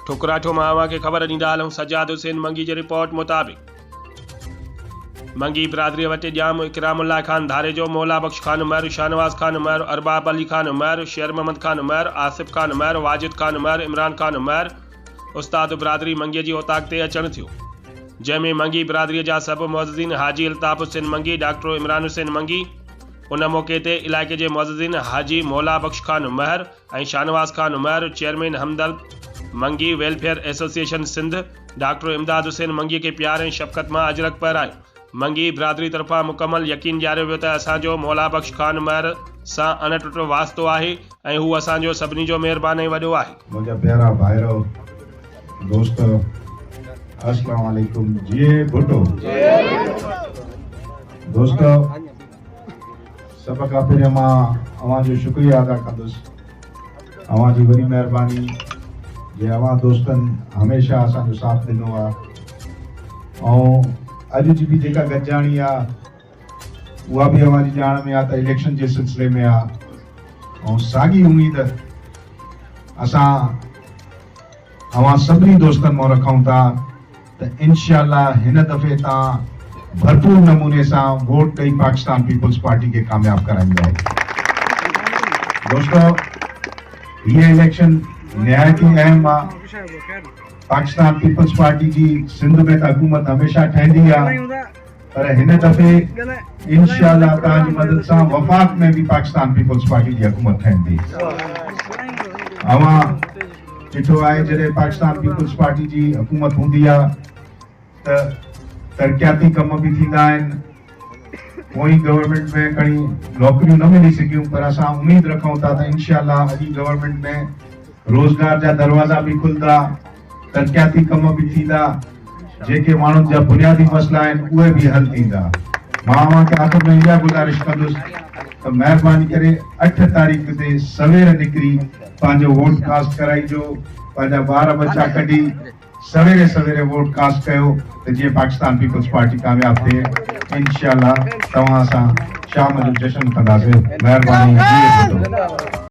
ठुकराठो मावा के ख़बर ॾींदा हलूं। सजाद हुसैन मंगी जी रिपोर्ट मुताबिक़ मंगी बिरादरी वटि ॼाम इकरामुल्लाह खान धारे जो, मौला बख्श खान उमर, शाहनवाज खान उमर, अरबाब अली खान उमर, शेर मोहम्मद खान उमर, आसिफ खान उमर, वाजिद खान उमर, इमरान खान उमर उस्ताद बिरादरी मंगी जी ओताक ते अचण थियो, जंहिंमें मंगी बिरादरीअ जा सभु मुअज़्ज़िन हाजी अल्ताफ़ हुसैन मंगी, डॉक्टर इमरान हुसैन मंगी। उन मौक़े ते इलाइक़े जे मुअज़्ज़िन हाजी मौला बख्श खान उमर ऐं शाहनवाज खान उमर, चेयरमैन हमदर्द मंगी वेलफेयर एसोसिएशन सिंध, डॉक्टर इमदाद हुसैन मंगी के प्यार ऐं शफ़क़त मां अजरक पहिरायो। मंगी बिरादरी तरफ़ां मुकमल यकीन ॾियारियो वियो त असांजो मौला बख्श खान उमर सां अनटुट वास्तो आहे ऐं हू असांजो सभिनी जो महिरबानी वॾो आहे। मुंहिंजा प्यारा भाइरो दोस्त, अस्सलाम वालेकुम। जी भुट्टो दोस्त, सब खां पहिरियों मां अवां जो शुक्रिया अदा कंदुसि, अवां जी वॾी महिरबानी जे अवां दोस्तनि हमेशह असांजो साथ ॾिनो आहे। ऐं अॼु जी बि जेका गॾिजाणी आहे उहा बि अवां जी ॼाण में आहे त इलेक्शन जे सिलसिले में आहे। ऐं साॻी उम्मीद असां अवां सभिनी दोस्तनि मां रखूं था त इंशाअल्लाह हिन दफ़े तव्हां भरपूर नमूने सां वोट ॾेई पाकिस्तान पीपल्स पार्टी खे कामयाब कराईंदा। दोस्तों, ये इलेक्शन निहायती अहम आहे। पाकिस्तान पीपल्स पार्टी जी सिंध में हुकूमत हमेशा ठहंदी आहे, पर हिन दफ़े इंशाअल्लाह तव्हांजी मदद सां वफ़ाक में भी पाकिस्तान पीपल्स पार्टी जी हुकूमत ठहंदी। अवां ॾिठो आहे जॾहिं पाकिस्तान पीपल्स पार्टी जी हुकूमत हूंदी आहे त तरक़ियाती कम भी थींदा आहिनि। पोइ गवर्नमेंट में कई नौकरियूं न मिली सघियूं, पर असां उम्मीद रखूं था त इंशाअल्लाह अॼु गवर्नमेंट में रोज़गार जा दरवाज़ा भी खुलंदा, तरक़ियाती कम भी थींदा, जेके माण्हुनि जा बुनियादी मसला आहिनि उहे भी हल थींदा। मां अव्हांखे आख़िर में इहा गुज़ारिश कंदुसि त महिरबानी करे 8 तारीख़ ते सवेर निकिरी पंहिंजो वोट कास्ट कराइजो, पंहिंजा ॿार बच्चा कढी सवेरे सवेरे वोट कास्ट कयो त जीअं पाकिस्तान पीपल्स पार्टी कामयाब थिए। इंशाअल्लाह तव्हां सां शाम जो जश्न कंदासीं। महिरबानी।